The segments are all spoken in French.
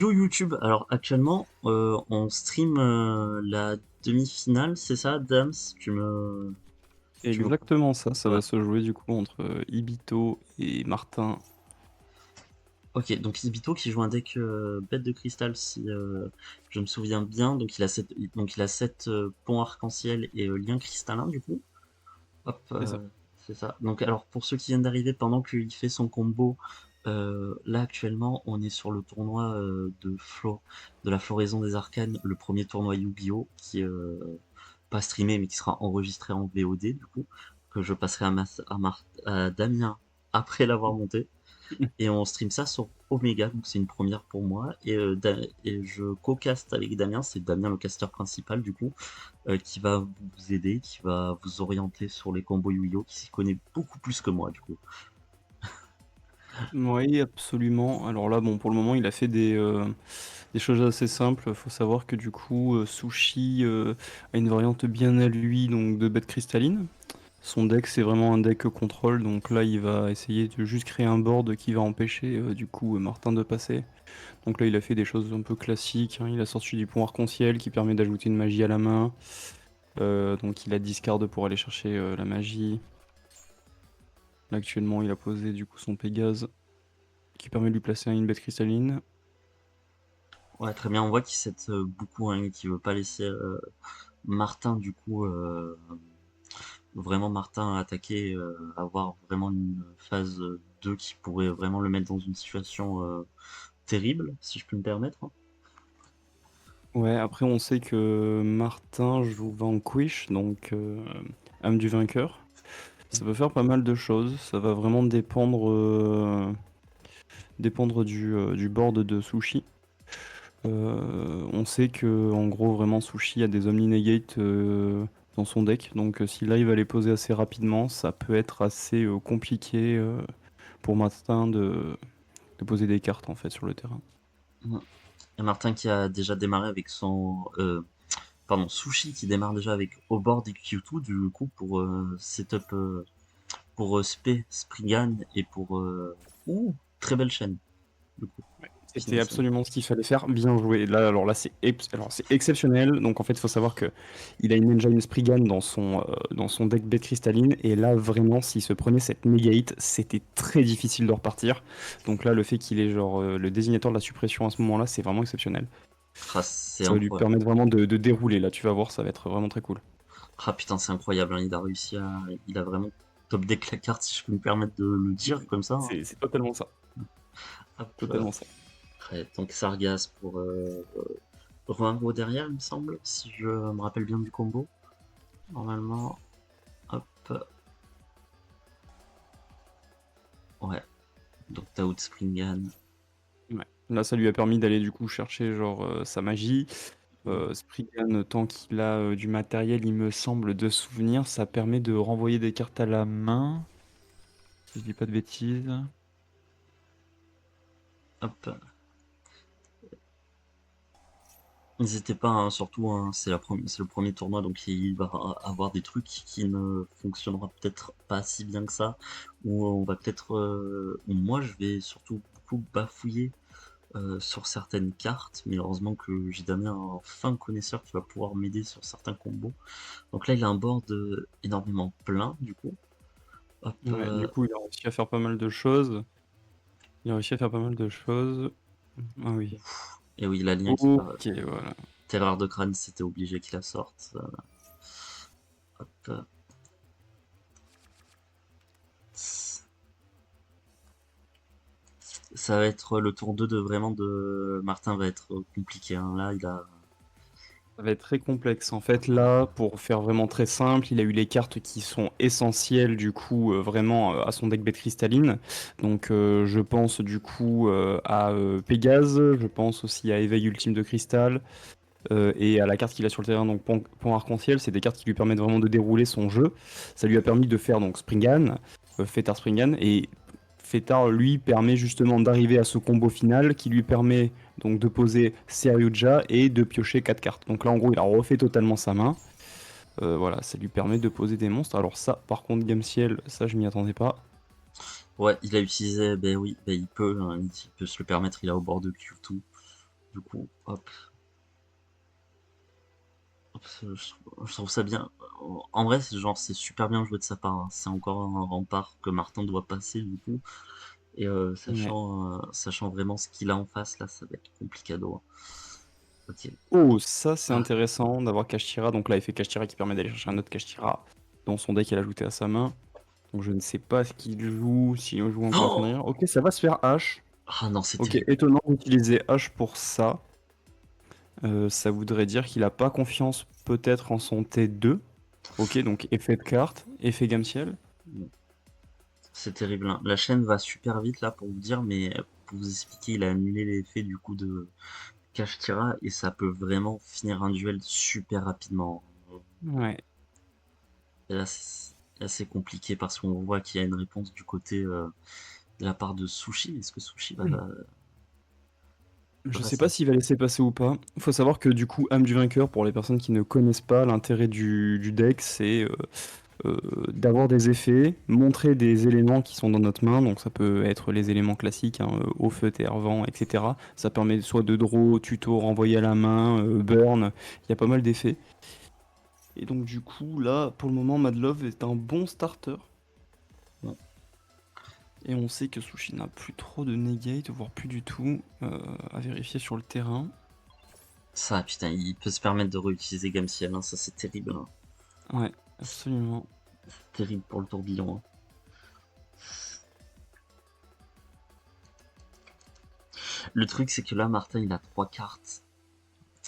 Yo, YouTube, alors actuellement, on stream la demi-finale, c'est ça, Dams? Tu me... Exactement ça, ça Ouais. va se jouer du coup entre Ibito et Martin. Ok, donc Ibito qui joue un deck bête de cristal, si je me souviens bien. Donc il a 7 ponts arc-en-ciel et lien cristallin, du coup. Hop, C'est ça. c'est ça. Donc alors pour ceux qui viennent d'arriver, pendant qu'il fait son combo, là actuellement on est sur le tournoi de la floraison des arcanes, le premier tournoi Yu-Gi-Oh! Qui est pas streamé mais qui sera enregistré en VOD du coup, que je passerai à Damien après l'avoir monté. Et on stream ça sur Omega, donc c'est une première pour moi. Et je co-caste avec Damien, c'est Damien le casteur principal du coup, qui va vous aider, qui va vous orienter sur les combos Yu-Gi-Oh, qui s'y connaît beaucoup plus que moi du coup. Oui, absolument. Alors là, bon, pour le moment, il a fait des choses assez simples. Faut savoir que du coup, Sushi a une variante bien à lui, donc de bête cristalline. Son deck, c'est vraiment un deck contrôle, donc là, il va essayer de juste créer un board qui va empêcher du coup Martin de passer. Donc là, il a fait des choses un peu classiques, hein. Il a sorti du pont arc-en-ciel qui permet d'ajouter une magie à la main. Donc il a discard pour aller chercher la magie. Là, actuellement, il a posé du coup son Pégase qui permet de lui placer une bête cristalline. Ouais, très bien, on voit qu'il s'aide beaucoup, hein, et qu'il veut pas laisser Martin du coup, vraiment Martin attaquer, avoir vraiment une phase 2 qui pourrait vraiment le mettre dans une situation terrible, si je peux me permettre, hein. Ouais, après, on sait que Martin joue Vanquish, donc âme du vainqueur. Ça peut faire pas mal de choses. Ça va vraiment dépendre du board de Sushi. On sait que en gros vraiment Sushi a des Omni Negate dans son deck, donc s'il arrive à les poser assez rapidement, ça peut être assez compliqué pour Martin de poser des cartes en fait sur le terrain. Mm. Et Martin qui a déjà démarré avec pardon, Sushi qui démarre déjà avec Hobord et Q2 du coup pour setup, pour Spriggan et pour très belle chaîne du coup, C'était financièrement. absolument ce qu'il fallait faire, bien joué. Là, alors là, c'est exceptionnel. Donc en fait, il faut savoir que il a une Engine Spriggan dans son deck bête cristalline. Et là, vraiment, s'il se prenait cette méga hit, c'était très difficile de repartir. Donc là, le fait qu'il ait genre le désignateur de la suppression à ce moment-là, c'est vraiment exceptionnel. Ah, c'est Ça va lui incroyable. permettre vraiment de dérouler. Là, tu vas voir, ça va être vraiment très cool. Ah putain, c'est incroyable, hein. Il a vraiment top deck la carte, si je peux me permettre de le dire comme ça, hein. C'est totalement ça. Hop, Totalement ça. ouais, donc Sargas pour Roinro derrière, il me semble, si je me rappelle bien du combo. Normalement, hop, ouais. Donc Taout Springan. Ouais. Là, ça lui a permis d'aller du coup chercher genre sa magie. Spriggan, tant qu'il a du matériel, il me semble, de souvenir, ça permet de renvoyer des cartes à la main. Si je dis pas de bêtises. Hop. N'hésitez pas, hein, surtout, hein, c'est le premier tournoi, donc il va avoir des trucs qui ne fonctionneront peut-être pas si bien que ça, ou on va peut-être, ou moi je vais surtout beaucoup bafouiller sur certaines cartes, mais heureusement que j'ai Damien, un fin connaisseur qui va pouvoir m'aider sur certains combos. Donc là, il a un board énormément plein, du coup. Hop, Ouais, du coup, il a réussi à faire pas mal de choses. Il a réussi à faire pas mal de choses. Ah oui. et oui, la lien qui part. Ok, voilà. Terreur de crâne, c'était obligé qu'il la sorte. Hop. Ça va être le tour 2 de vraiment de Martin va être compliqué, hein. Là, il a. Ça va être très complexe. En fait, là, pour faire vraiment très simple, il a eu les cartes qui sont essentielles, du coup, vraiment à son deck bête cristalline. Donc, je pense, du coup, à Pégase, je pense aussi à Éveil Ultime de Cristal, et à la carte qu'il a sur le terrain, donc Pont Arc-en-Ciel. C'est des cartes qui lui permettent vraiment de dérouler son jeu. Ça lui a permis de faire donc Springan, Fétard Springan, et Fétard, lui, permet justement d'arriver à ce combo final qui lui permet donc de poser Seryuja et de piocher 4 cartes. Donc là, en gros, il a refait totalement sa main. Voilà, ça lui permet de poser des monstres. Alors ça, par contre, Game Ciel, ça, je m'y attendais pas. Ouais, il a utilisé. Ben oui, ben il peut, hein, il peut se le permettre. Il a au bord de Q2. Du coup, hop, hop, je trouve ça bien. En vrai, c'est super bien joué de sa part, hein. C'est encore un rempart que Martin doit passer, du coup. Et Ouais. sachant vraiment ce qu'il a en face, là, ça va être complicado, hein. Ok. Oh, ça c'est Ah, intéressant d'avoir Kashtira. Donc là, effet Kashtira qui permet d'aller chercher un autre Kashtira dans son deck et l'ajouter à sa main. Donc je ne sais pas ce qu'il joue, s'il joue encore oh Ephémère. Ok, ça va se faire H. ah non, c'est Ok, terrible. étonnant d'utiliser H pour ça. Ça voudrait dire qu'il a pas confiance peut-être en son T2. Ok, donc effet de carte, effet gamme ciel. C'est terrible, hein. La chaîne va super vite là pour vous dire, mais pour vous expliquer, il a annulé l'effet du coup de Kashtira et ça peut vraiment finir un duel super rapidement. Ouais. Et là, c'est compliqué parce qu'on voit qu'il y a une réponse du côté de la part de Sushi. Est-ce que Sushi va Je sais passer? pas s'il va laisser passer ou pas. Faut savoir que du coup, âme du vainqueur, pour les personnes qui ne connaissent pas, l'intérêt du deck, c'est d'avoir des effets, montrer des éléments qui sont dans notre main, donc ça peut être les éléments classiques, hein, eau, feu, terre, vent, etc. Ça permet soit de draw, tuto, renvoyer à la main, burn, il y a pas mal d'effets. Et donc du coup, là, pour le moment, Madlove est un bon starter. Bon, Et on sait que Sushi n'a plus trop de negate, voire plus du tout, à vérifier sur le terrain. ça, putain, il peut se permettre de réutiliser Gameciel, hein. Ça, c'est terrible, hein. Ouais, absolument. C'est terrible pour le tourbillon, hein. Le truc, c'est que là, Martin, il a 3 cartes.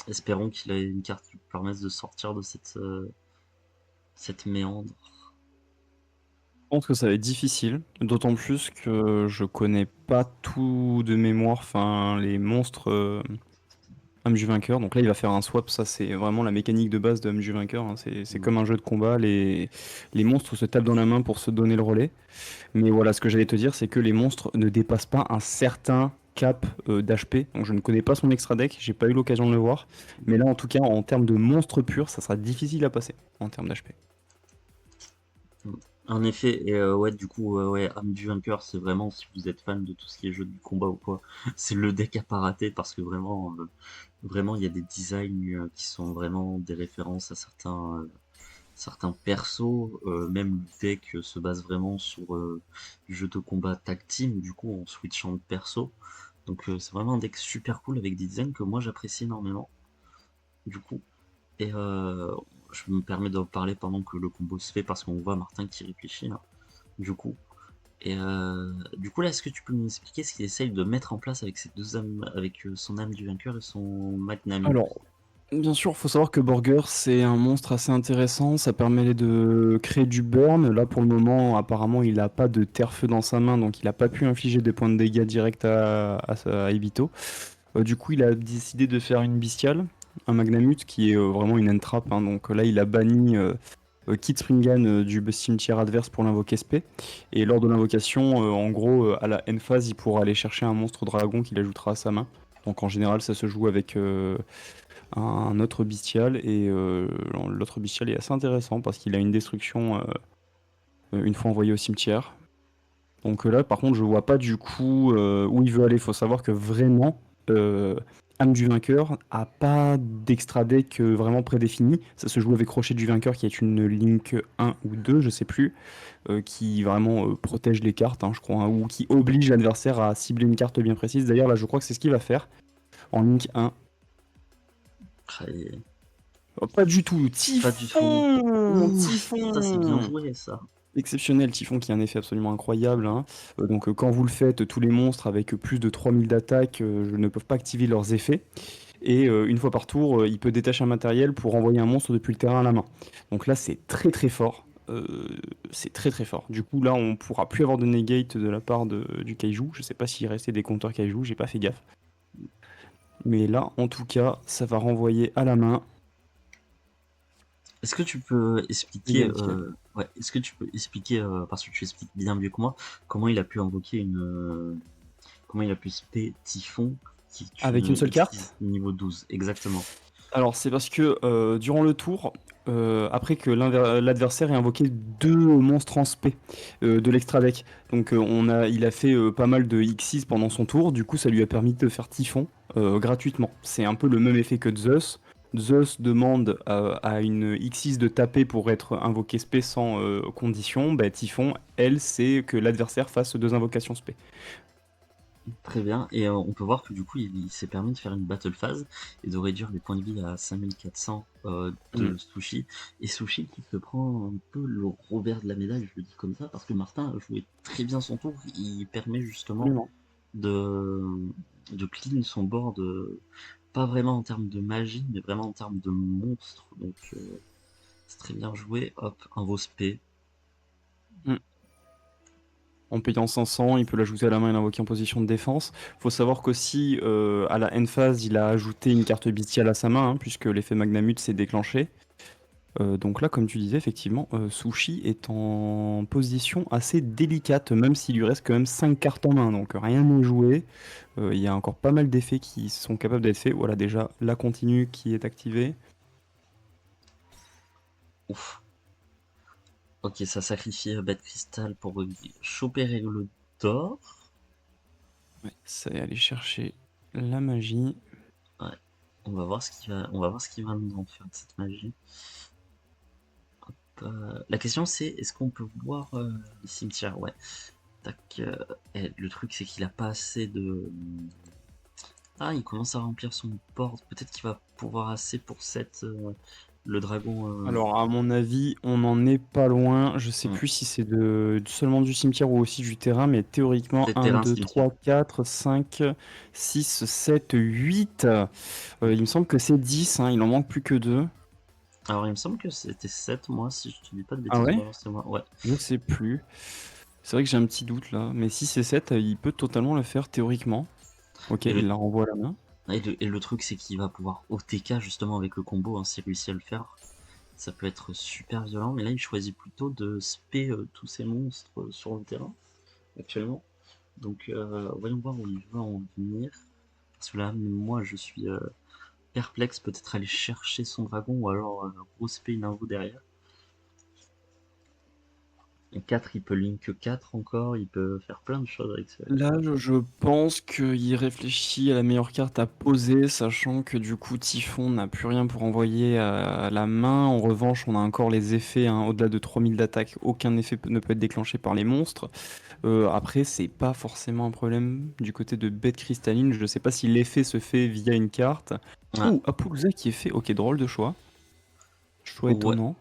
Espérons qu'il ait une carte qui lui permette de sortir de cette méandre. Je pense que ça va être difficile, d'autant plus que je connais pas tout de mémoire, enfin les monstres âme du vainqueur. Donc là, il va faire un swap, ça c'est vraiment la mécanique de base de âme du vainqueur, hein. C'est Mm. comme un jeu de combat, les monstres se tapent dans la main pour se donner le relais. Mais voilà, ce que j'allais te dire, c'est que les monstres ne dépassent pas un certain cap d'HP. Donc je ne connais pas son extra deck, j'ai pas eu l'occasion de le voir. Mais là, en tout cas, en termes de monstres purs, ça sera difficile à passer en termes d'HP. Mm. En effet, et ouais, du coup, ouais, âme du vainqueur, c'est vraiment, si vous êtes fan de tout ce qui est jeu du combat ou quoi, c'est le deck à pas rater parce que vraiment, il y a des designs qui sont vraiment des références à certains persos. Même le deck se base vraiment sur du jeu de combat tag team, du coup, en switchant de perso. Donc, c'est vraiment un deck super cool avec des designs que moi j'apprécie énormément, du coup. Et je me permets d'en parler pendant que le combo se fait parce qu'on voit Martin qui réfléchit là, du coup. Et du coup là, est-ce que tu peux nous expliquer ce qu'il essaye de mettre en place avec ses deux âmes, avec son âme du vainqueur et son Magnamut? Alors, bien sûr, faut savoir que Borger, c'est un monstre assez intéressant. Ça permet de créer du burn. Là, pour le moment, apparemment, il n'a pas de terre-feu dans sa main, donc il n'a pas pu infliger des points de dégâts directs à Ibito. Du coup, il a décidé de faire une bestiale, un Magnamut, qui est vraiment une entrap, hein. Donc là, il a banni Kit Springan du cimetière adverse pour l'invoquer SP. Et lors de l'invocation, en gros, à la end phase, il pourra aller chercher un monstre dragon qu'il ajoutera à sa main. Donc en général, ça se joue avec un autre bestial. Et l'autre bestial est assez intéressant parce qu'il a une destruction une fois envoyé au cimetière. Donc là, par contre, je vois pas du coup où il veut aller. Il faut savoir que vraiment, âme du vainqueur a pas d'extra deck vraiment prédéfini. Ça se joue avec Rocher du vainqueur qui est une Link 1 ou 2, je sais plus, qui vraiment protège les cartes, hein, je crois, hein, ou qui oblige l'adversaire à cibler une carte bien précise. D'ailleurs, là, je crois que c'est ce qu'il va faire en Link 1. Ah, et Oh, pas du tout. pas du tout. Typhon! Ouf, ça c'est bien Typhon! joué ça. Exceptionnel, Typhon qui a un effet absolument incroyable, hein. Donc quand vous le faites, tous les monstres avec plus de 3000 d'attaque ne peuvent pas activer leurs effets. Et une fois par tour, il peut détacher un matériel pour envoyer un monstre depuis le terrain à la main. Donc là, c'est très très fort. C'est très très fort. Du coup, là, on pourra plus avoir de negate de la part du Kaiju. Je sais pas s'il restait des compteurs Kaiju, j'ai pas fait gaffe. Mais là, en tout cas, ça va renvoyer à la main Est-ce que tu peux des expliquer, Gameciel. ouais, est-ce que tu peux expliquer, parce que tu expliques bien mieux que moi, comment il a pu invoquer comment il a pu spé Typhon, qui est Avec une une seule utilise carte? niveau 12, exactement. Alors, c'est parce que durant le tour, après que l'adversaire ait invoqué deux monstres en spé de l'extra deck, donc il a fait pas mal de X6 pendant son tour, du coup ça lui a permis de faire Typhon gratuitement. C'est un peu le même effet que Zeus. Zeus demande à une X6 de taper pour être invoqué spé sans condition. Bah, Typhon, elle, c'est que l'adversaire fasse deux invocations spé. Très bien, et on peut voir que du coup il s'est permis de faire une battle phase et de réduire les points de vie à 5400 Mm. de Sushi, et Sushi qui se prend un peu le revers de la médaille, je le dis comme ça, parce que Martin a joué très bien son tour, il permet justement Absolument. de, de clean son board, pas vraiment en termes de magie, mais vraiment en termes de monstre, donc c'est très bien joué, hop, un Vospé. Mm. En payant 500, il peut l'ajouter à la main et l'invoquer en position de défense. Faut savoir qu'aussi, à la end phase, il a ajouté une carte bestiale à sa main, hein, puisque l'effet Magnamut s'est déclenché. Donc là, comme tu disais, effectivement, Sushi est en position assez délicate, même s'il lui reste quand même 5 cartes en main, donc rien n'est joué. Il y a encore pas mal d'effets qui sont capables d'être faits. Voilà, déjà, la continue qui est activée. Ouf. Ok, ça sacrifie Bête Cristal pour choper Règle d'or. Ouais, ça est aller chercher la magie. Ouais. On va voir ce qu'il va nous en faire de cette magie. La question c'est, est-ce qu'on peut voir les cimetières? Ouais. Tac. Le truc c'est qu'il a pas assez de. Ah, il commence à remplir son board. Peut-être qu'il va pouvoir assez pour cette le dragon. Alors, à mon avis, on n'en est pas loin. Je sais Hmm. plus si c'est seulement du cimetière ou aussi du terrain, mais théoriquement, C'est 1, terrain 2, cimetière. 3, 4, 5, 6, 7, 8. Il me semble que c'est 10, hein, il en manque plus que 2. Alors il me semble que c'était 7 moi, si je te dis pas de Ah bêtises, on ouais? va voir c'est moi. Ouais. Je sais plus. C'est vrai que j'ai un petit doute là, mais si c'est 7, il peut totalement le faire théoriquement. Ok, Et il le, la renvoie à la main. et le truc c'est qu'il va pouvoir OTK justement avec le combo, hein, s'il réussit à le faire. Ça peut être super violent, mais là il choisit plutôt de spé tous ces monstres sur le terrain actuellement. Donc voyons voir où il va en venir. Parce que là, même moi je suis perplexe, peut-être aller chercher son dragon ou alors respé une invo derrière. Et 4, il peut link 4 encore, il peut faire plein de choses avec ça. Là, je pense qu'il réfléchit à la meilleure carte à poser, sachant que du coup, Typhon n'a plus rien pour envoyer à la main. En revanche, on a encore les effets, hein, au-delà de 3000 d'attaque, aucun effet ne peut être déclenché par les monstres. Après, c'est pas forcément un problème du côté de bête cristalline. Je sais pas si l'effet se fait via une carte. Ah, Ouh, Apulza qui est fait. Ok, drôle de choix. Choix ouais, étonnant.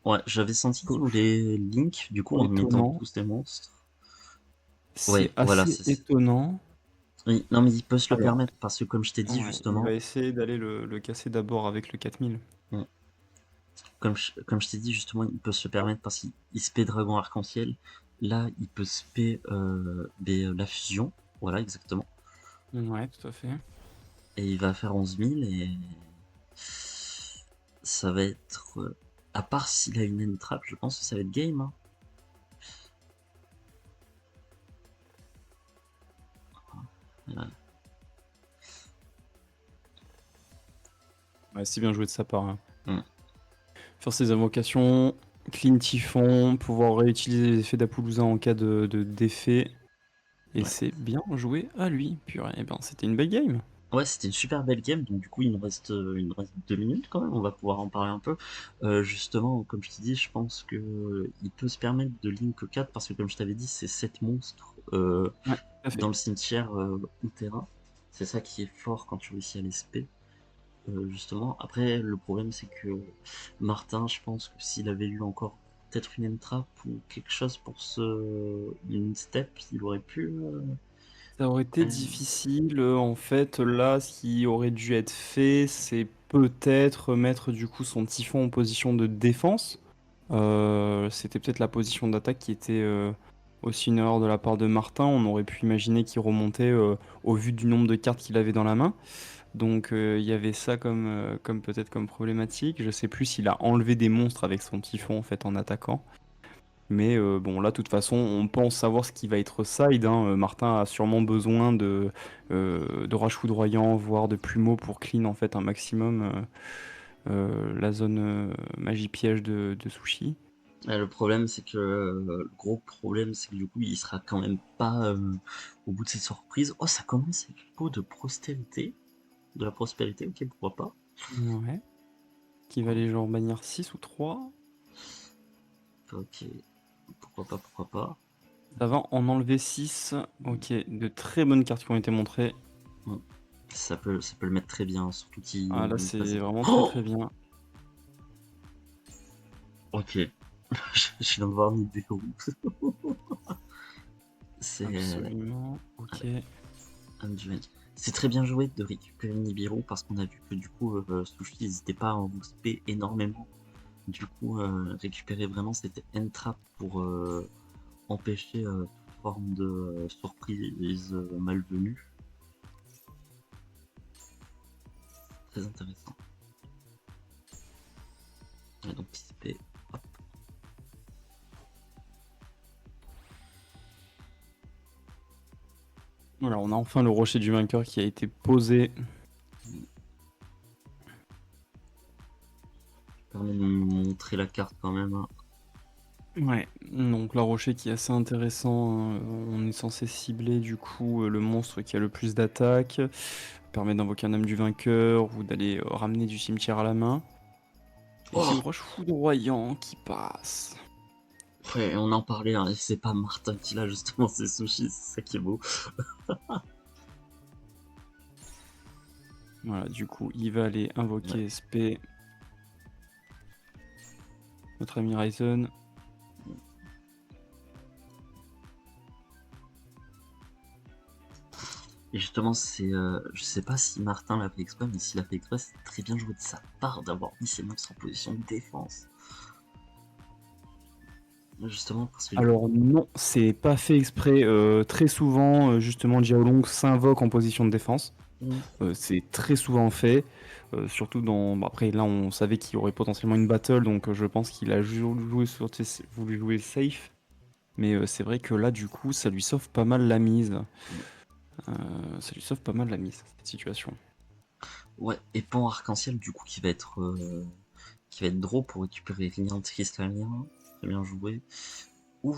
ouais, j'avais senti qu'il voulait link, du coup Choix en mettant étonnant. tous des monstres. C'est Ouais, voilà, assez étonnant. oui, non mais il peut se le Alors, permettre, parce que comme je t'ai dit ouais, il va justement, essayer d'aller le casser d'abord avec le 4000. mm, comme je t'ai dit justement, il peut se le permettre parce qu'il spé Dragon Arc-en-Ciel. Là, il peut spé la fusion, voilà exactement. Ouais, tout à fait. Et il va faire 11 000 et ça va être. À part s'il a une end trap, je pense que ça va être game, hein. Voilà. Ouais, c'est bien joué de sa part, hein. Mm. Faire ses invocations, clean Typhon, pouvoir réutiliser les effets d'Apulouza en cas d'effet. Et Ouais. c'est bien joué à lui. Purée, eh ben, c'était une belle game. Ouais, c'était une super belle game, donc du coup il nous reste 2 minutes quand même, on va pouvoir en parler un peu. Justement, comme je t'ai dit, je pense que il peut se permettre de link 4 parce que comme je t'avais dit, c'est 7 monstres Ouais, tout à fait. dans le cimetière ou terrain. C'est ça qui est fort quand tu réussis à les spé. Justement. Après, le problème c'est que Martin, je pense que s'il avait eu encore peut-être une entrap ou quelque chose pour une step, il aurait pu. Ça aurait été difficile. En fait, là, ce qui aurait dû être fait, c'est peut-être mettre du coup son Typhon en position de défense. C'était peut-être la position d'attaque qui était aussi une erreur de la part de Martin. On aurait pu imaginer qu'il remontait au vu du nombre de cartes qu'il avait dans la main. Donc il y avait ça comme peut-être comme problématique. Je sais plus s'il a enlevé des monstres avec son Typhon en fait en attaquant. Mais bon, là, de toute façon, on pense savoir ce qui va être side, hein. Martin a sûrement besoin de rage foudroyant, voire de plumeau pour clean en fait un maximum la zone magie piège de Sushi. Le problème, c'est que le gros problème, c'est que du coup, il sera quand même pas au bout de ses surprises. Oh, ça commence avec le pot de prospérité. De la prospérité, ok, pourquoi pas. Ouais. Qui va aller genre bannir 6 ou 3. Ok, pourquoi pas. Ça va en enlever 6. Ok, de très bonnes cartes qui ont été montrées. Mm. Ça peut le mettre très bien, surtout qu'il Ah là, ne c'est faisait pas. vraiment très Oh, très bien. ok, je viens de voir Nibiru. C'est Absolument. Ok. Unduent. C'est très bien joué de récupérer Nibiru parce qu'on a vu que du coup, Sushi n'hésitait pas à en spé énormément. Du coup, récupérer vraiment cette end-trap pour empêcher toute forme de surprise malvenue. Très intéressant. Et donc, XP, hop. Voilà, on a enfin le rocher du vainqueur qui a été posé. Permet de montrer la carte quand même, hein. Ouais, donc la rocher qui est assez intéressant, hein. On est censé cibler du coup le monstre qui a le plus d'attaque, permet d'invoquer un âme du vainqueur ou d'aller ramener du cimetière à la main. Et c'est le Oh, roche foudroyant qui passe. ouais, on en parlait, hein, et c'est pas Martin qui l'a justement, c'est Sushi, c'est ça qui est beau. Voilà, du coup, il va aller Ouais. invoquer SP. Notre ami Ryzen. Et justement, je sais pas si Martin l'a fait exprès, mais s'il a fait exprès, c'est très bien joué de sa part d'avoir mis ses monstres en position de défense. Justement parce que du Alors coup, non, c'est pas fait exprès. Très souvent, justement, Diaolong s'invoque en position de défense. mm, C'est très souvent fait, surtout dans. Bon, après, là, on savait qu'il y aurait potentiellement une battle, donc je pense qu'il a voulu jouer safe. Mais c'est vrai que là, du coup, ça lui sauve pas mal la mise. mm. Ça lui sauve pas mal la mise, cette situation. Ouais, et Pan Arc-en-Ciel, du coup, qui va être draw pour récupérer Liant Cristallien. Très bien joué. Ouh,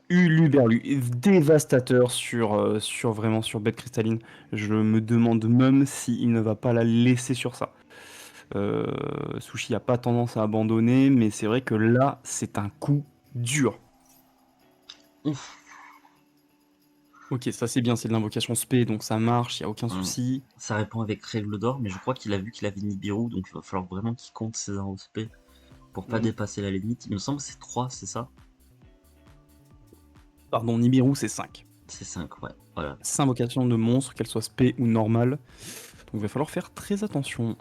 Uluberlu, dévastateur sur vraiment sur bête cristalline. Je me demande même s'il ne va pas la laisser sur ça. Euh, Sushi a pas tendance à abandonner, mais c'est vrai que là, c'est un coup dur. ouf. Ok, ça c'est bien, c'est de l'invocation spé, donc ça marche, il a aucun Mm. souci. Ça répond avec Règle d'Or, mais je crois qu'il a vu qu'il avait Nibiru, donc il va falloir vraiment qu'il compte ses ROSP pour pas Mm. dépasser la limite. Il me semble que c'est 3, c'est ça? Pardon, Nibiru c'est 5. C'est 5, ouais. Voilà. 5 invocations de monstres, qu'elles soient spé ou normales. Donc il va falloir faire très attention.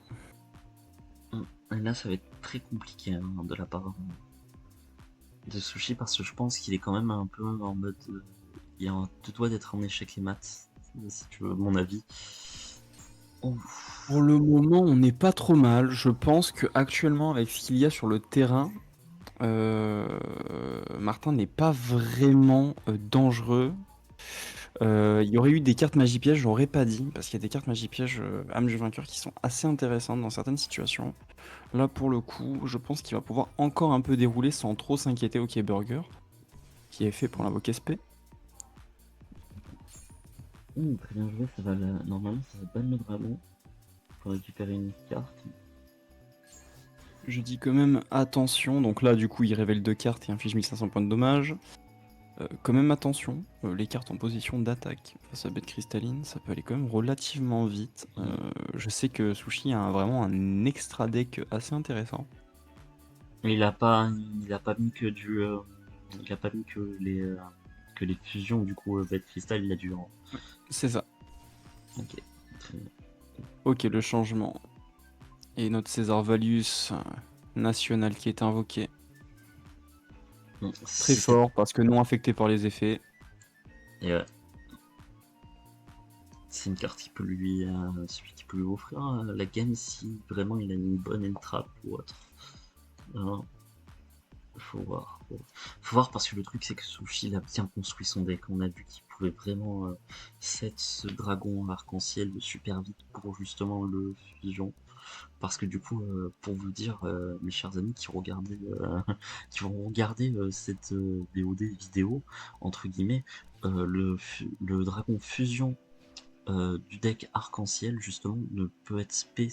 Mm. Et là, ça va être très compliqué hein, de la part de Sushi parce que je pense qu'il est quand même un peu en mode. Il a tout doigt d'être en échec les maths, si tu veux mon avis. Ouf. Pour le moment, on n'est pas trop mal. Je pense que actuellement, avec ce qu'il y a sur le terrain, Martin n'est pas vraiment dangereux. Il y aurait eu des cartes magie piège, j'aurais pas dit, parce qu'il y a des cartes magie piège âme du vainqueur qui sont assez intéressantes dans certaines situations. Là, pour le coup, je pense qu'il va pouvoir encore un peu dérouler sans trop s'inquiéter. Ok, Burger, qui est fait pour l'invoquer SP. Très bien joué, normalement ça va ban le dragon pour récupérer une carte. Je dis quand même attention. Donc là, du coup, il révèle 2 cartes et inflige 1500 points de dommage. Quand même attention, les cartes en position d'attaque face à bête cristalline, ça peut aller quand même relativement vite. Je sais que Sushi a vraiment un extra deck assez intéressant. Mais il a pas mis que il a pas mis que les fusions du coup bête cristal, il a dû en. C'est ça. Ok, très bien. Ok, le changement. Et notre César Valius national qui est invoqué. Bon, Très fort parce que non affecté par les effets. Et ouais. C'est une carte celui qui peut lui offrir la game si vraiment il a une bonne entrap ou autre. Alors, Faut voir. Faut voir parce que le truc c'est que Sushi il a bien construit son deck. On a vu qu'il pouvait vraiment set ce dragon arc-en-ciel super vite pour justement le fusion. Parce que du coup, pour vous dire, mes chers amis qui regardaient, qui vont regarder cette VOD vidéo, entre guillemets, le dragon fusion du deck arc-en-ciel, justement, ne peut être spé,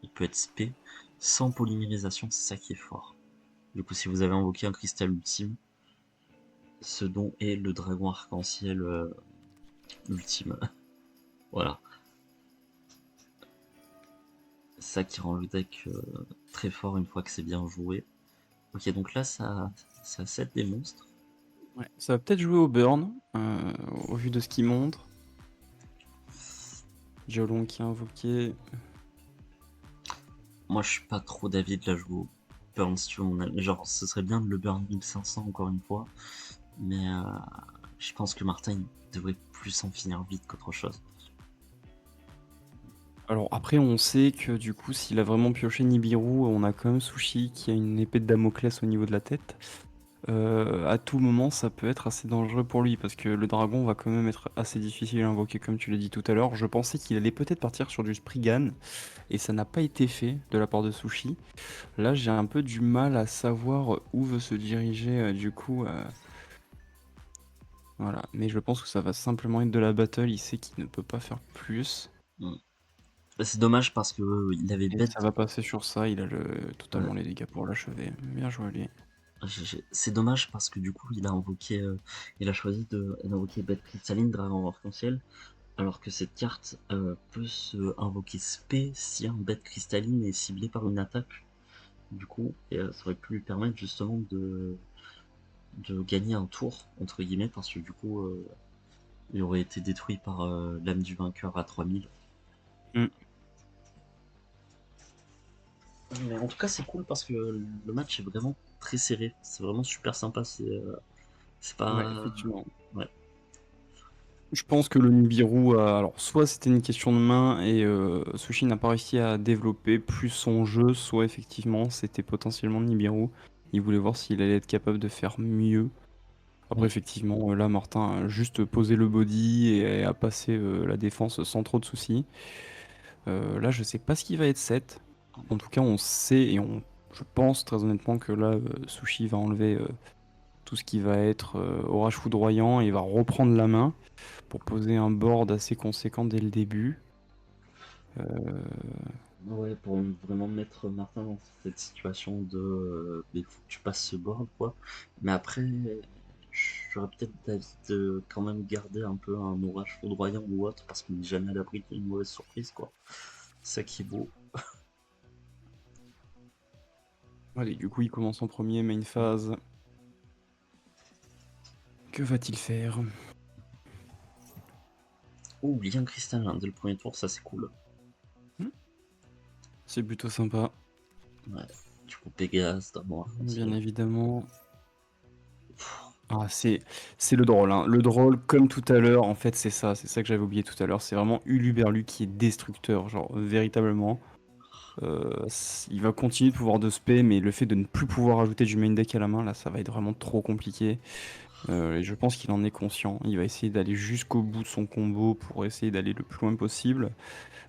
il peut être spé sans polymérisation, c'est ça qui est fort. Du coup, si vous avez invoqué un cristal ultime, ce dont est le dragon arc-en-ciel ultime. Voilà. C'est ça qui rend le deck très fort une fois que c'est bien joué. Ok, donc là, ça set des monstres. Ouais. Ça va peut-être jouer au burn, au vu de ce qu'il montre. Diolong qui est invoqué. Moi, je suis pas trop d'avis de la jouer au burn si tu veux. Genre, ce serait bien de le burn 1500 encore une fois. Mais je pense que Martin il devrait plus en finir vite qu'autre chose. Alors après, on sait que du coup, s'il a vraiment pioché Nibiru, on a quand même Sushi qui a une épée de Damoclès au niveau de la tête. À tout moment, ça peut être assez dangereux pour lui parce que le dragon va quand même être assez difficile à invoquer, comme tu l'as dit tout à l'heure. Je pensais qu'il allait peut-être partir sur du Spriggan et ça n'a pas été fait de la part de Sushi. Là, j'ai un peu du mal à savoir où veut se diriger du coup. Voilà, mais je pense que ça va simplement être de la battle. Il sait qu'il ne peut pas faire plus. Mm. C'est dommage parce que il avait Et ça bête. va passer sur ça. Il a Ouais. totalement les dégâts pour l'achever. Bien joué lui. C'est dommage parce que du coup il a invoqué, il a choisi d'invoquer bête cristalline, dragon arc-en-ciel, alors que cette carte peut se invoquer spé si un bête cristalline est ciblé par une attaque. Du coup, et ça aurait pu lui permettre justement de gagner un tour entre guillemets parce que du coup il aurait été détruit par l'âme du vainqueur à 3000. Mm. Mais en tout cas, c'est cool parce que le match est vraiment très serré. C'est vraiment super sympa. C'est Ouais, pas. effectivement. Ouais. Je pense que le Nibiru, alors soit c'était une question de main et Sushi n'a pas réussi à développer plus son jeu, soit effectivement c'était potentiellement Nibiru. Il voulait voir s'il allait être capable de faire mieux. Après, Mm. effectivement, là, Martin a juste posé le body et a passé la défense sans trop de soucis. Là, je sais pas ce qui va être set. En tout cas, on sait et je pense très honnêtement que là, Sushi va enlever tout ce qui va être orage foudroyant et va reprendre la main pour poser un board assez conséquent dès le début. Ouais, pour vraiment mettre Martin dans cette situation de. Il faut que tu passes ce board, quoi. Mais après, j'aurais peut-être d'avis de quand même garder un peu un orage foudroyant ou autre parce qu'on n'est jamais à l'abri d'une mauvaise surprise, quoi. C'est ça qui est beau. Allez, du coup, il commence en premier, main phase. Que va-t-il faire? Oh, lien cristallin dès le premier tour, ça c'est cool. Hmm. C'est plutôt sympa, Ouais. Du coup, Pégase, d'amour bien arc-en-ciel. évidemment. Ah, c'est le drôle, hein. Le drôle, comme tout à l'heure, en fait, c'est ça que j'avais oublié tout à l'heure. C'est vraiment Uluberlu qui est destructeur, genre véritablement. Il va continuer de pouvoir de spé, mais le fait de ne plus pouvoir ajouter du main deck à la main, là, ça va être vraiment trop compliqué. Et je pense qu'il en est conscient. Il va essayer d'aller jusqu'au bout de son combo pour essayer d'aller le plus loin possible,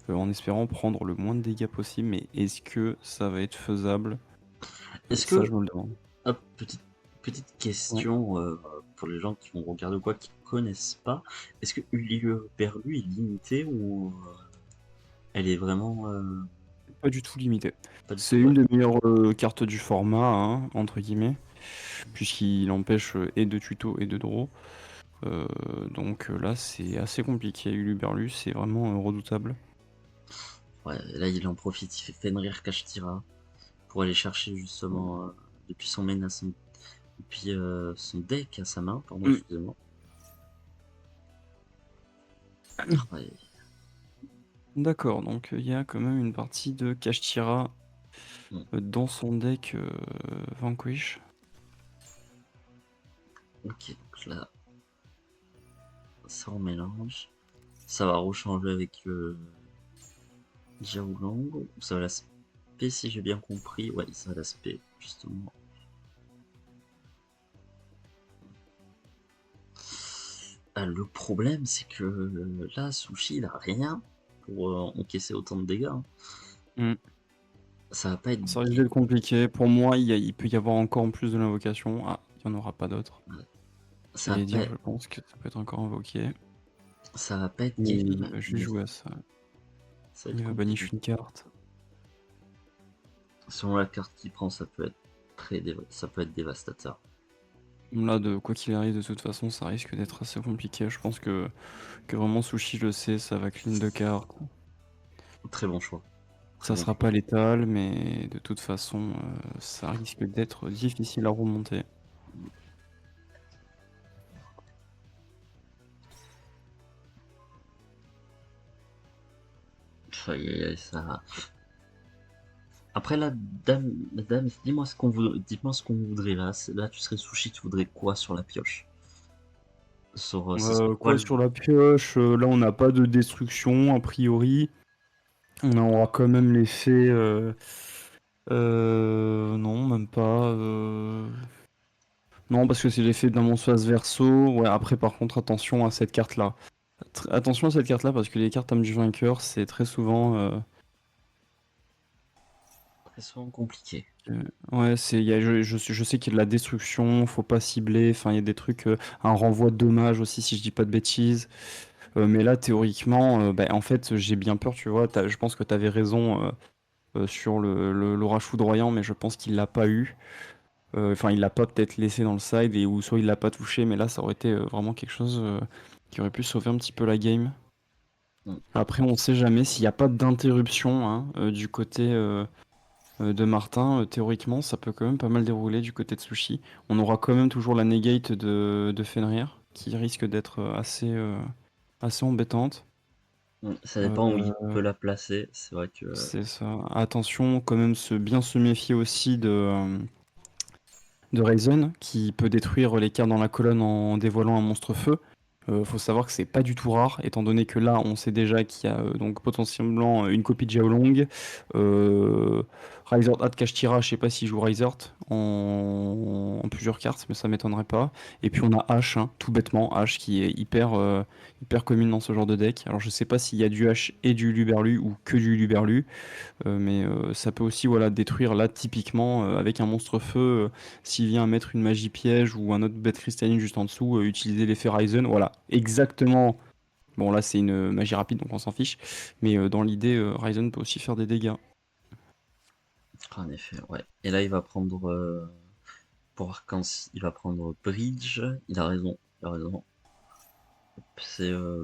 en espérant prendre le moins de dégâts possible. Mais est-ce que ça va être faisable? Est-ce Ça, que, je me le demande. hop, petite Ouais. question pour les gens qui vont regarder ou quoi, qui connaissent pas, est-ce que Ulieu Berlu est limité ou elle est vraiment Pas du tout limité. pas du C'est tout, ouais. une des meilleures cartes du format, hein, entre guillemets, puisqu'il empêche et de tuto et de draw. Donc là, c'est assez compliqué. Uluberlu, c'est vraiment redoutable. Ouais, là il en profite, il fait Fenrir Kashtira pour aller chercher justement depuis son main à son, depuis son deck à sa main, pardon, Mm. excusez-moi. Ouais. D'accord, donc il y a quand même une partie de Kashtira Mm. dans son deck Vanquish. Ok, donc là, ça on mélange. Ça va rechanger avec Jiaolang. Ça va l'aspect si j'ai bien compris. Ouais, ça va l'aspect, justement. Le problème, c'est que là, Sushi, il a rien pour encaisser autant de dégâts, hein. Mm. Ça va pas être Ça risque gay. d'être compliqué. Pour moi, il peut y avoir encore en plus de l'invocation. Ah, il n'y en aura pas d'autres. Ouais. Ça va J'allais pas, dire, je pense que ça peut être encore invoqué. ça va pas être Mais il terrible, va juste mais jouer à ça. ça va être Il va compliqué. banish une carte. Selon la carte qu'il prend, ça peut être ça peut être dévastateur. Là, de quoi qu'il arrive, de toute façon, ça risque d'être assez compliqué. Je pense que vraiment Sushi le sait, ça va clean de cartes. Très bon choix. Très Ça bon sera choix. pas létal, mais de toute façon, ça risque d'être difficile à remonter. Aïe, aïe, aïe, ça. Après, la dame, dites-moi ce qu'on voudrait là. Là, tu serais Sushi, tu voudrais quoi sur la pioche? Ça serait quoi Quoi sur la pioche? Là, on n'a pas de destruction, a priori. On aura quand même l'effet... non, même pas. Non, parce que c'est l'effet d'un monstre verso. Ouais, après, par contre, attention à cette carte-là. Attention à cette carte-là, parce que les cartes âme du vainqueur, c'est très souvent... très souvent compliqué. Ouais, je sais qu'il y a de la destruction, faut pas cibler, enfin il y a des trucs, un renvoi de dommages aussi si je dis pas de bêtises. Mais là théoriquement, bah, en fait j'ai bien peur, tu vois, je pense que tu avais raison sur l'orage foudroyant, mais je pense qu'il l'a pas eu. Enfin il l'a pas peut-être laissé dans le side, ou soit il l'a pas touché, mais là ça aurait été vraiment quelque chose qui aurait pu sauver un petit peu la game. Mm. Après on sait jamais s'il n'y a pas d'interruption hein, du côté... de Martin, théoriquement, ça peut quand même pas mal dérouler du côté de Sushi. On aura quand même toujours la negate de Fenrir, qui risque d'être assez embêtante. Ça dépend où il Euh, peut la placer. C'est vrai que. c'est ça. Attention, quand même, bien se méfier aussi de Ryzen, qui peut détruire les cartes dans la colonne en dévoilant un monstre feu. Faut savoir que c'est pas du tout rare, étant donné que là, on sait déjà qu'il y a donc potentiellement une copie de Xiaolong. Risert Hat Kashtira, je sais pas s'il joue Risert en plusieurs cartes, mais ça m'étonnerait pas. Et puis on a H, hein, tout bêtement, H qui est hyper commune dans ce genre de deck. Alors je sais pas s'il y a du H et du Luberlu ou que du Luberlu. Mais ça peut aussi voilà, détruire là typiquement avec un monstre feu, s'il vient mettre une magie piège ou un autre bête cristalline juste en dessous, utiliser l'effet Ryzen, voilà, exactement. Bon là c'est une magie rapide donc on s'en fiche, mais dans l'idée Ryzen peut aussi faire des dégâts. En effet, ouais. Et là, il va prendre. Pour Arcans, il va prendre Bridge. Il a raison. Il a raison. C'est le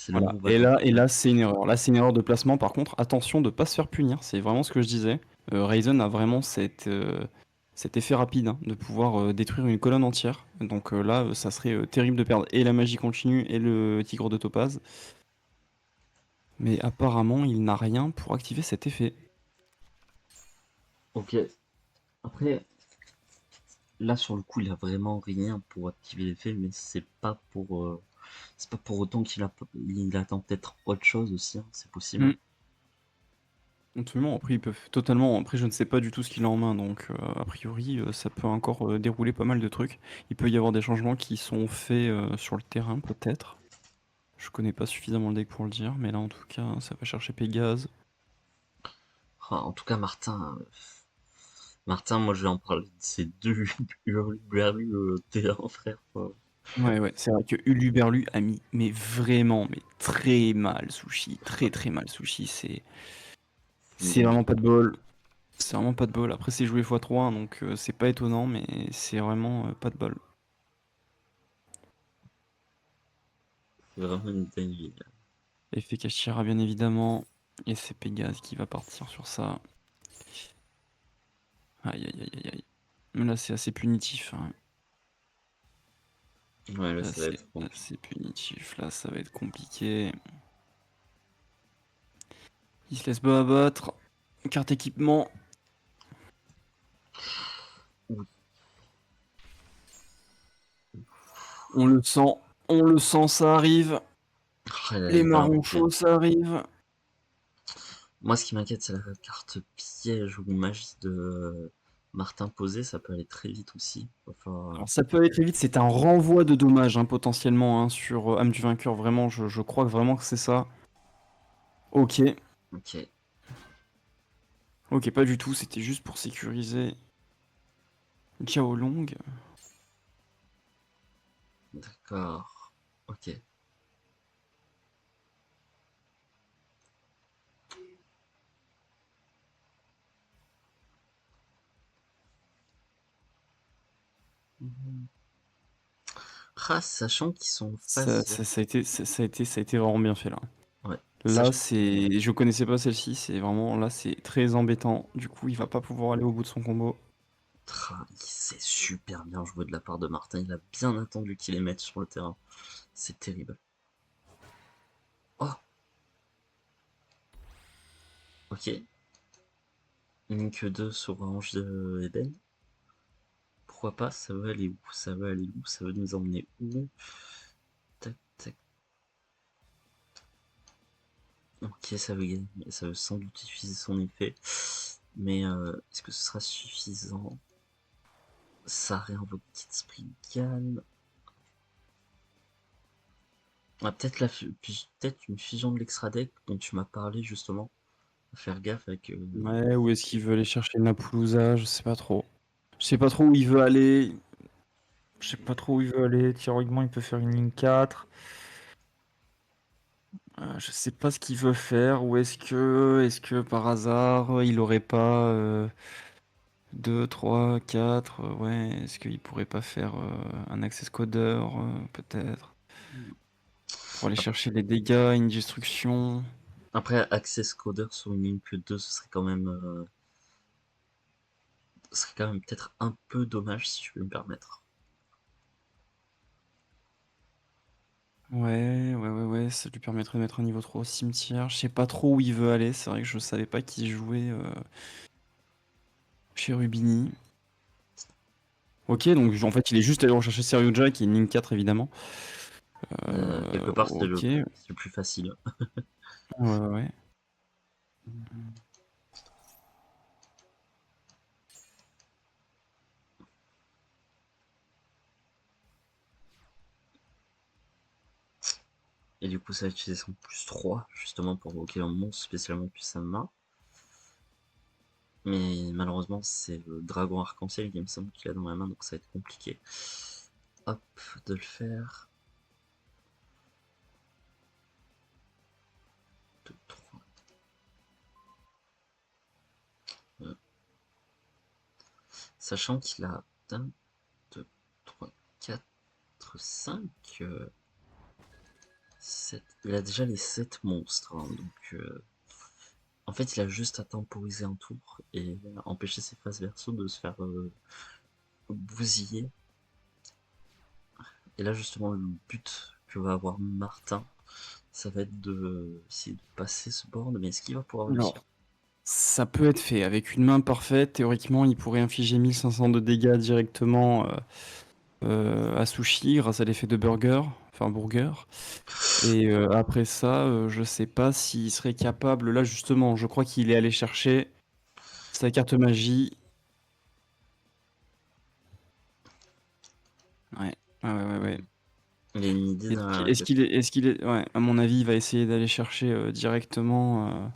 Voilà. move à Et là tenter. c'est une erreur. Là c'est une erreur de placement. Par contre, attention de pas se faire punir. C'est vraiment ce que je disais. Ryzen a vraiment cet effet rapide hein, de pouvoir détruire une colonne entière. Donc là, ça serait terrible de perdre et la magie continue et le tigre de topaz. Mais apparemment, il n'a rien pour activer cet effet. Ok. Après, là, sur le coup, il a vraiment rien pour activer l'effet, mais c'est pas pour autant il attend peut-être autre chose aussi, hein, c'est possible, Hmm. hein. Absolument. Après, ils peuvent totalement. Après, je ne sais pas du tout ce qu'il a en main, donc a priori, ça peut encore dérouler pas mal de trucs. Il peut y avoir des changements qui sont faits sur le terrain, peut-être. Je connais pas suffisamment le deck pour le dire, mais là en tout cas, ça va chercher Pégase. En tout cas, Martin, moi, je vais en parler de ces deux hurluberlus terrain, frère. Ouais, ouais, c'est vrai que Uluberlu a mis, mais vraiment, mais très mal Sushi. Très très mal Sushi. C'est Mais vraiment pas de bol. C'est vraiment pas de bol. Après, c'est joué x3, hein, donc c'est pas étonnant, mais c'est vraiment pas de bol. c'est vraiment une dinguerie. Effet Kashira, bien évidemment. Et c'est Pégase qui va partir sur ça. Aïe aïe aïe aïe aïe. Mais là, c'est assez punitif, hein. Ouais, là, Là, ça va c'est être compliqué. assez punitif. Là, ça va être compliqué. Il se laisse pas abattre. Carte équipement. Oui. On le sent. On le sent, ça arrive. Oh, là, Les il va marrons invoquer. chauds, ça arrive. Moi, ce qui m'inquiète, c'est la carte piège ou magie de Martin posé, ça peut aller très vite aussi. Enfin, Alors ça peut aller très vite, c'est un renvoi de dommages hein, potentiellement hein, sur âme du vainqueur, vraiment, je crois vraiment que c'est ça. Ok, ok, ok, pas du tout, c'était juste pour sécuriser Jiao Long. d'accord, ok. Mhm. Ah, sachant qu'ils sont Ça, face. ça, ça a été vraiment bien fait là. Ouais, Là, sachant je connaissais pas celle-ci, c'est vraiment, là, c'est très embêtant. Du coup, il va pas pouvoir aller au bout de son combo. c'est super bien joué de la part de Martin. Il a bien attendu qu'il les mette sur le terrain. C'est terrible. Oh, ok. Link 2 sur Orange de Eden. Pourquoi pas? Ça veut aller où? Ça veut aller où? Ça veut nous emmener où? Tac, tac. Ok, ça veut gagner. Ça veut sans doute diffuser son effet. Mais est-ce que ce sera suffisant? Ça réinvoque petite Spriggan. Ah, peut-être une fusion de l'extra deck dont tu m'as parlé justement. Faire gaffe avec. Ouais, ou est-ce qu'il veut aller chercher le Napoulouza? Je sais pas trop. Je sais pas trop où il veut aller. Je sais pas trop où il veut aller. Théoriquement, il peut faire une ligne 4. Je sais pas ce qu'il veut faire. Ou est-ce que par hasard, il aurait pas 2, 3, 4. Ouais, est-ce qu'il pourrait pas faire un access coder, peut-être, pour aller Après, chercher les dégâts, une destruction. après, Access Coder sur une Link 2, ce serait quand même peut-être un peu dommage si je peux me permettre. Ouais, ouais, ouais, ouais, ça lui permettrait de mettre un niveau 3 au cimetière. Je sais pas trop où il veut aller. C'est vrai que je savais pas qui jouait chez Rubini. Ok, donc en fait, il est juste allé rechercher Seryuja, qui est une ligne 4 évidemment. Quelque part, Ok, c'est le plus facile. ouais, ouais, ouais. Et du coup, ça va utiliser son plus 3 justement pour invoquer un monstre spécialement depuis sa main. Mais malheureusement, c'est le dragon arc-en-ciel, il me semble qu'il a dans la main, donc ça va être compliqué. Hop, de le faire. 2, 3. Sachant qu'il a 1, 2, 3, 4, 5, 7. Il a déjà les 7 monstres, hein, donc en fait, il a juste à temporiser un tour et empêcher ses phases verso de se faire bousiller. Et là, justement, le but que va avoir Martin, ça va être de essayer de passer ce board, mais est-ce qu'il va pouvoir Alors, réussir? ça peut être fait. Avec une main parfaite, théoriquement, il pourrait infliger 1500 de dégâts directement à Sushi grâce à l'effet de burger, enfin burger. Et après ça, je sais pas s'il serait capable. Là, justement, je crois qu'il est allé chercher sa carte magie. Ouais, ouais, ouais, ouais, ouais. Il a une idée Et donc, d'un. est-ce qu'il est, ouais, à mon avis, il va essayer d'aller chercher directement.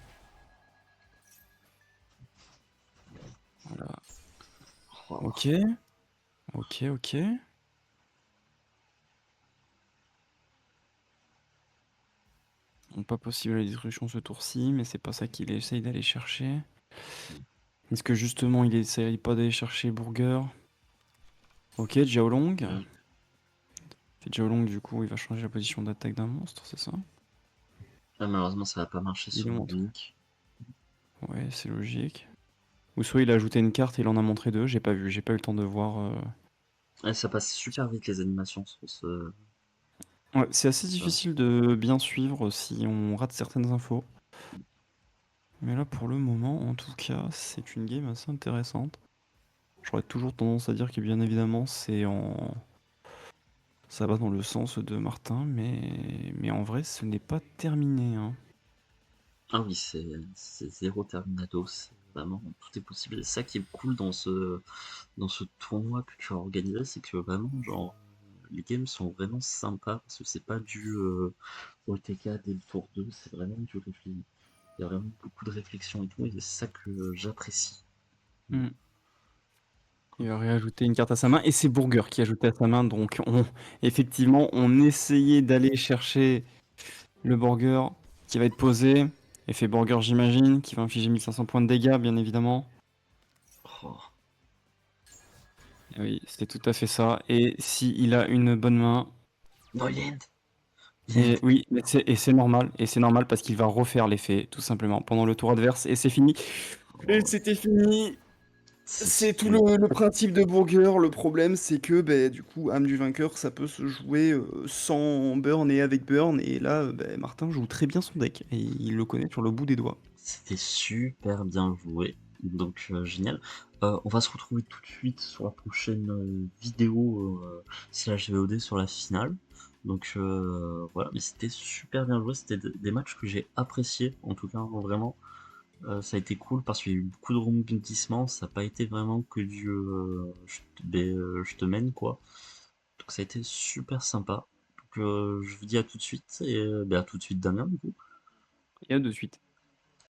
Voilà. Oh. Ok, ok, ok. Donc, pas possible la destruction ce tour-ci, mais c'est pas ça qu'il essaye d'aller chercher. Est-ce que justement, il essaye pas d'aller chercher Burger? Ok, Jiaolong. Et Jiaolong, du coup, il va changer la position d'attaque d'un monstre, c'est ça? Ah, malheureusement, ça va pas marcher Il sur est le montré. Link. Ouais, c'est logique. Ou soit il a ajouté une carte et il en a montré deux, j'ai pas vu, j'ai pas eu le temps de voir. Ouais, ça passe super vite les animations sur ce. Ouais, c'est assez Ça. difficile de bien suivre si on rate certaines infos. Mais là, pour le moment, en tout cas, c'est une game assez intéressante. J'aurais toujours tendance à dire que bien évidemment, ça va dans le sens de Martin, mais en vrai, ce n'est pas terminé, hein. Ah oui, c'est zéro Terminados. vraiment, tout est possible. Et c'est ça qui est cool dans ce tournoi que tu as organisé, c'est que vraiment, genre, les games sont vraiment sympas parce que c'est pas du OTK dès le tour 2, c'est vraiment du réfléchi. Il y a vraiment beaucoup de réflexion et tout, et c'est ça que j'apprécie. Mm. Il va réajouter une carte à sa main, et c'est Burger qui a ajouté à sa main, donc effectivement, on essayait d'aller chercher le Burger qui va être posé. Effet Burger, j'imagine, qui va infliger 1500 points de dégâts, bien évidemment. Oh, Et oui, c'est tout à fait ça. Et si il a une bonne main, no, Yend! et Yend! oui, et c'est normal, parce qu'il va refaire l'effet, tout simplement, pendant le tour adverse, et c'est fini. Et Oh, c'était fini. c'est C'est tout super. le principe de Burger. Le problème, c'est que du coup, âme du vainqueur, ça peut se jouer sans burn et avec burn. Et là, Martin joue très bien son deck. Et il le connaît sur le bout des doigts. C'était super bien joué, donc génial. On va se retrouver tout de suite sur la prochaine vidéo slash VOD sur la finale. Donc voilà, mais c'était super bien joué, c'était des matchs que j'ai appréciés, en tout cas vraiment. Ça a été cool parce qu'il y a eu beaucoup de rebondissements, ça n'a pas été vraiment que du je te mène quoi. Donc ça a été super sympa. Donc je vous dis à tout de suite et à tout de suite Damien du coup. Et à de suite.